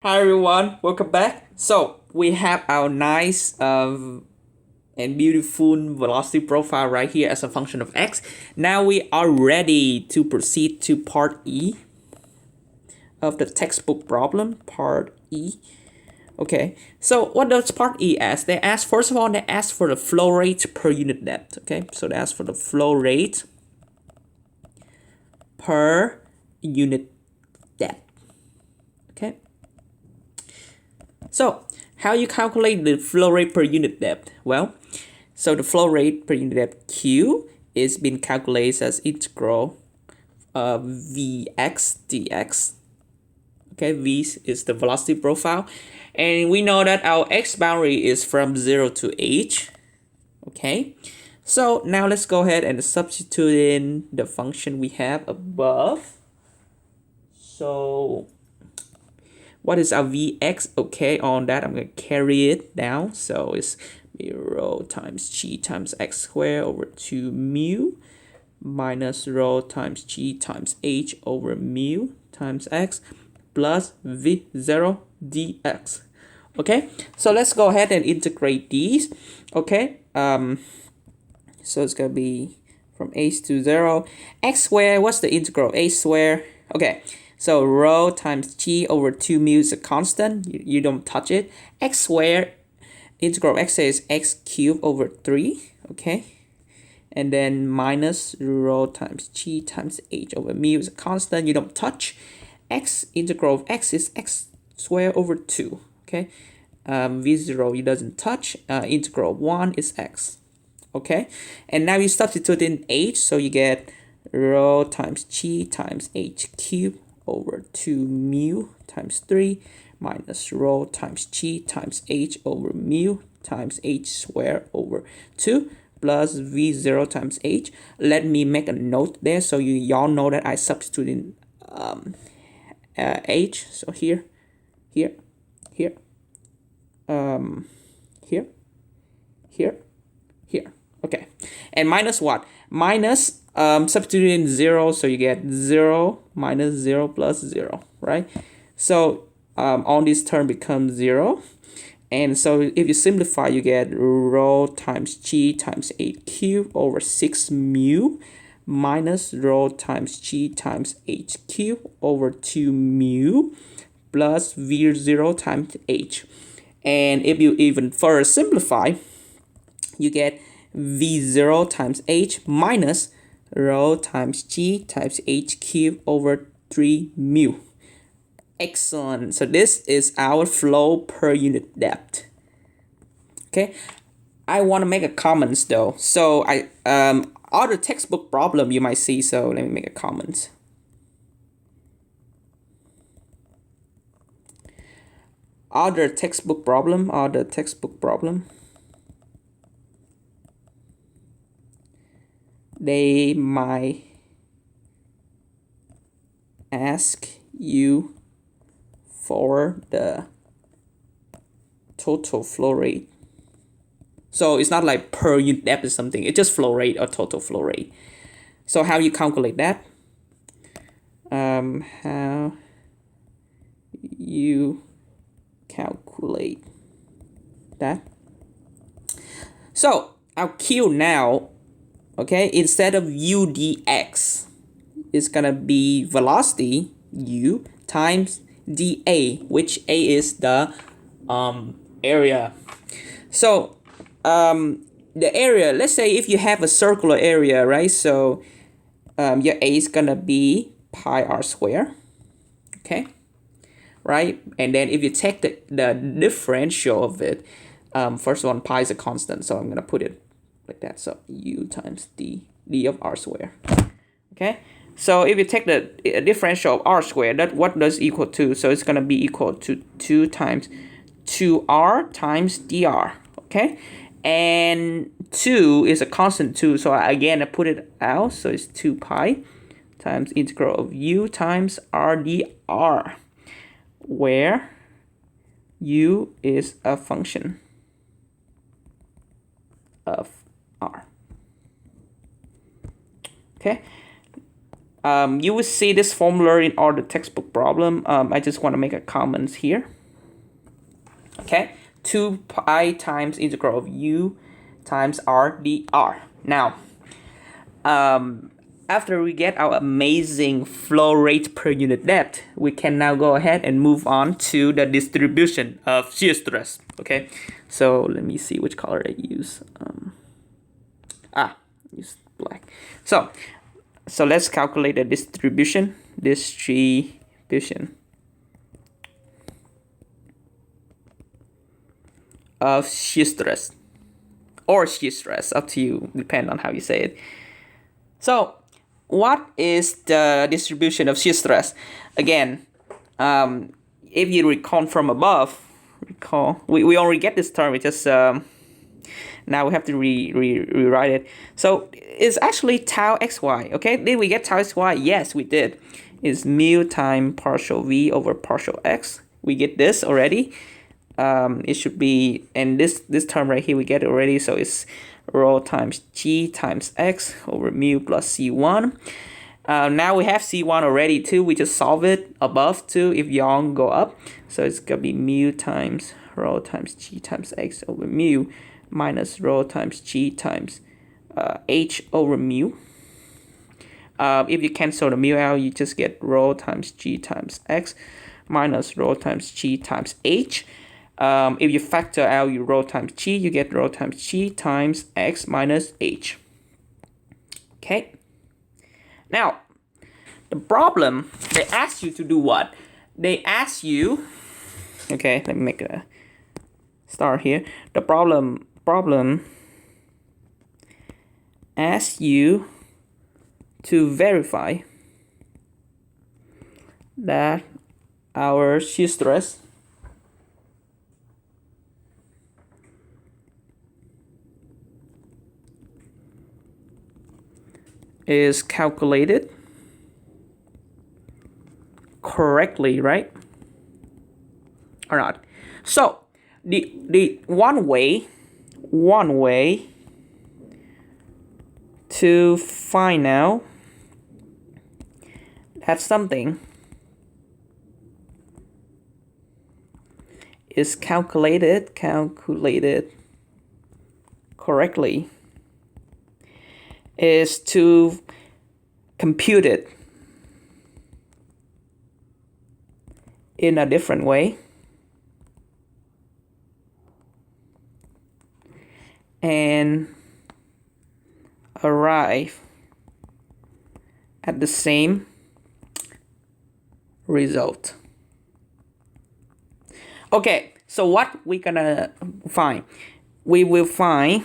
Hi everyone, welcome back. So we have our nice and beautiful velocity profile right here as a function of x. Now we are ready to proceed to part E of the textbook problem, part E. Okay, so what does part E ask? They ask, first of all, they ask for the flow rate per unit depth. Okay, so they ask for the flow rate per unit depth. Okay. So how you calculate the flow rate per unit depth? Well, so the flow rate per unit depth Q is being calculated as integral of Vx dx. Okay, V is the velocity profile. And we know that our x boundary is from 0 to h. Okay, so now let's go ahead and substitute in the function we have above. So what is our Vx? Okay, on that I'm going to carry it down. So it's rho times g times x squared over 2 mu minus rho times g times h over mu times x plus v0 dx. Okay, so let's go ahead and integrate these. Okay, so it's going to be from h to 0. X squared, what's the integral? H squared. Okay, so rho times g over 2 mu is a constant. You don't touch it. X squared, integral of x is x cubed over 3. Okay, and then minus rho times g times h over mu is a constant. You don't touch. X, integral of x is x squared over 2. Okay, v0 you doesn't touch. Integral of 1 is x. Okay, and now you substitute in h, so you get rho times g times h cubed over 2 mu times 3 minus rho times g times h over mu times h squared over 2 plus v0 times h. Let me make a note there so y'all know that I substitute in h. So here, here, here, here, here, here. Okay, and minus what? Minus substitute in 0, so you get 0 minus 0 plus 0, right? So all this term becomes 0. And so if you simplify, you get rho times g times 8 cubed over 6 mu minus rho times g times h cubed over 2 mu plus v0 times h. And if you even further simplify, you get v0 times h minus rho times g times h cubed over 3 mu. Excellent. So this is our flow per unit depth. Okay, I want to make a comments though. So I other textbook problem you might see. So let me make a comment. Other textbook problem. They might ask you for the total flow rate. So it's not like per unit depth or something. It's just flow rate or total flow rate. So how you calculate that? How you calculate that? So our Q now, okay, instead of u dx, it's gonna be velocity u times dA, which A is the area. So the area, let's say if you have a circular area, right? So your A is gonna be pi r square. Okay, right? And then if you take the differential of it, first one, pi is a constant, so I'm gonna put it like that. So u times d of r square. Okay, so if you take the differential of r squared, that what does equal to? So it's gonna be equal to 2 times 2r times dr. Okay, and 2 is a constant 2, so again I put it out, so it's 2 pi times integral of u times r dr, where u is a function of r. Okay, You will see this formula in all the textbook problem. I just want to make a comment here. Okay, 2 pi times integral of u times r dr. Now, after we get our amazing flow rate per unit depth, we can now go ahead and move on to the distribution of shear stress. Okay, so let me see which color I use. Use black. So let's calculate the distribution of shear stress, or shear stress, up to you, depend on how you say it. So what is the distribution of shear stress? Again, if you recall from above, we already get this term. We just now we have to rewrite it. So it's actually tau xy. Okay, did we get tau xy? Yes, we did. It's mu times partial v over partial x. We get this already. It should be, and this term right here we get it already. So it's rho times g times x over mu plus c1. Now we have c1 already too. We just solve it above too if y'all go up. So it's gonna be mu times rho times g times x over mu minus rho times g times h over mu. If you cancel the mu out, you just get rho times g times x minus rho times g times h. If you factor out your rho times g, you get rho times g times x minus h. Okay. Now, the problem, they ask you to do what? They ask you, okay, let me make a start here. The problem asks you to verify that our shear stress is calculated correctly, right? Or not. So the one way to find out that something is calculated correctly is to compute it in a different way and arrive at the same result. Okay, so what we're gonna find? We will find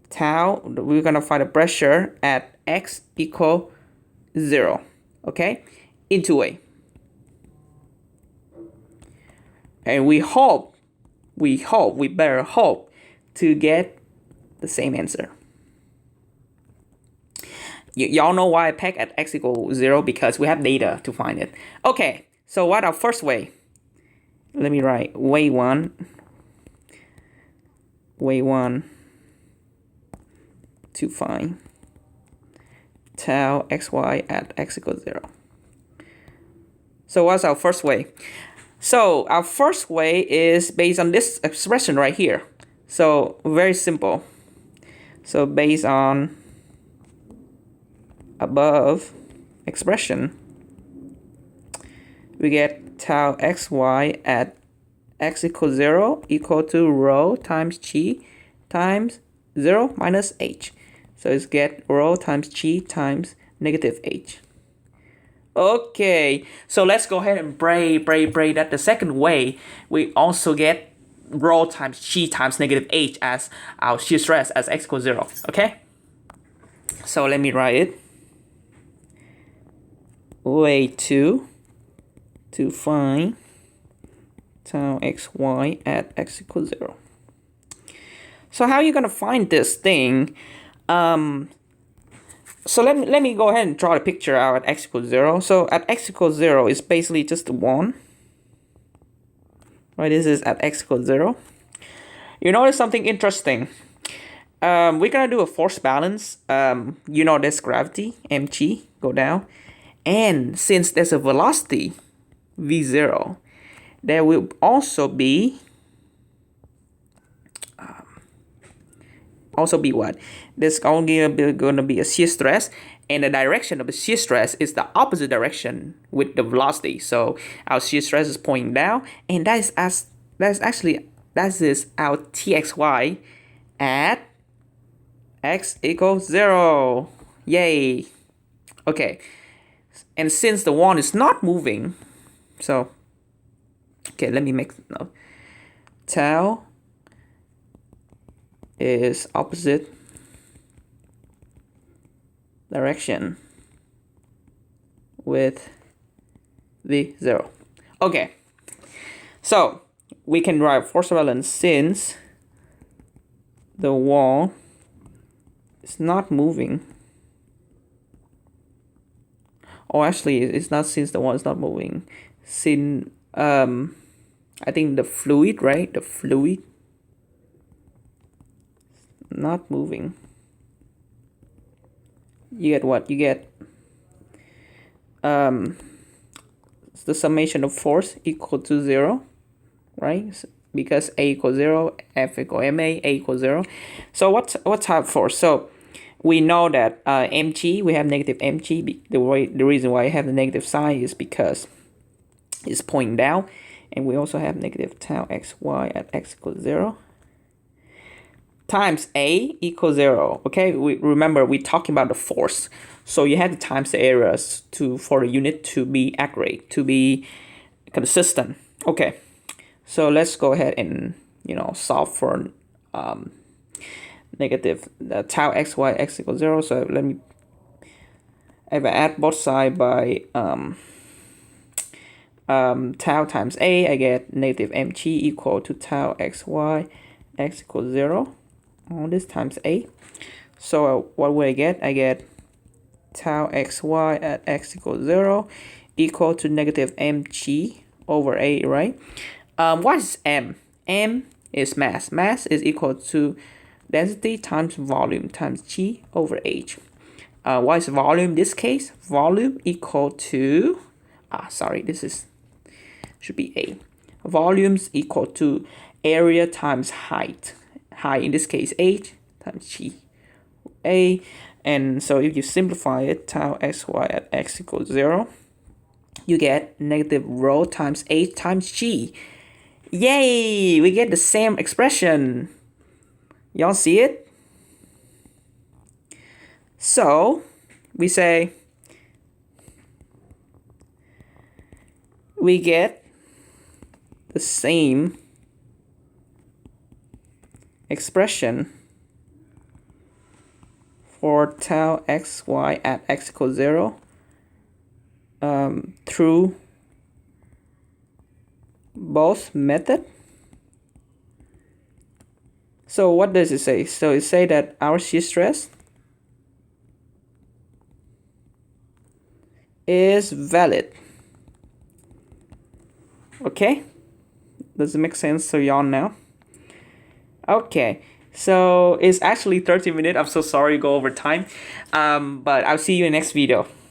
tau, we're gonna find the pressure at x equal 0, okay, in two ways. And we better hope to get the same answer. Y'all know why I peg at x equal 0? Because we have data to find it. Okay, so what our first way? Let me write way one to find tau xy at x equals 0. So what's our first way? So our first way is based on this expression right here. So very simple. So based on above expression, we get tau xy at x equals 0 equal to rho times g times 0 minus h. So it's get rho times g times negative h. Okay, so let's go ahead and break that the second way. We also get rho times g times negative h as our shear stress as x equals 0. Okay, so let me write it. Way 2 to find tau xy at x equals 0. So how are you gonna find this thing? So let me go ahead and draw the picture out at x equals 0. So at x equals 0 is basically just 1. Right, this is at x equals 0. You notice something interesting. we're gonna do a force balance. You know there's gravity, mg, go down. And since there's a velocity, v0, there will also be what? There's only gonna be a shear stress, and the direction of the shear stress is the opposite direction with the velocity. So our shear stress is pointing down, and that is our txy at x equals 0. Yay. Okay. And since the one is not moving, so okay, let me make no. Tau is opposite direction with v0. Okay, so we can derive force balance since the wall is not moving. Or actually, it's not since the wall is not moving. Since I think the fluid, right? The fluid not moving. You get what? You get the summation of force equal to 0, right? Because A equals 0, F equals ma, A equals 0. So what type of force? So we know that mg, we have negative mg. The reason why I have the negative sign is because it's pointing down. And we also have negative tau xy at x equals 0 times A equals 0. Okay, remember we're talking about the force. So you have to times the areas for the unit to be accurate, to be consistent. Okay, so let's go ahead and solve for negative tau xy x equals 0. So let me, if I add both sides by tau times A, I get negative mg equal to tau xy x equals 0. All this times A. So what will I get? I get tau xy at x equals 0 equal to negative mg over A, right? What is m? M is mass. Mass is equal to density times volume times g over h. What is volume in this case? Volume equal to, should be A. Volumes equal to area times height. Height in this case h times g A. And so if you simplify it, tau xy at x equals 0, you get negative rho times h times g. Yay! We get the same expression. Y'all see it? So we say we get the same expression for tau xy at x equals 0 through both method. So what does it say? So it say that our shear stress is valid. Okay, does it make sense to y'all now? Okay, so it's actually 30 minutes. I'm so sorry to go over time, but I'll see you in the next video.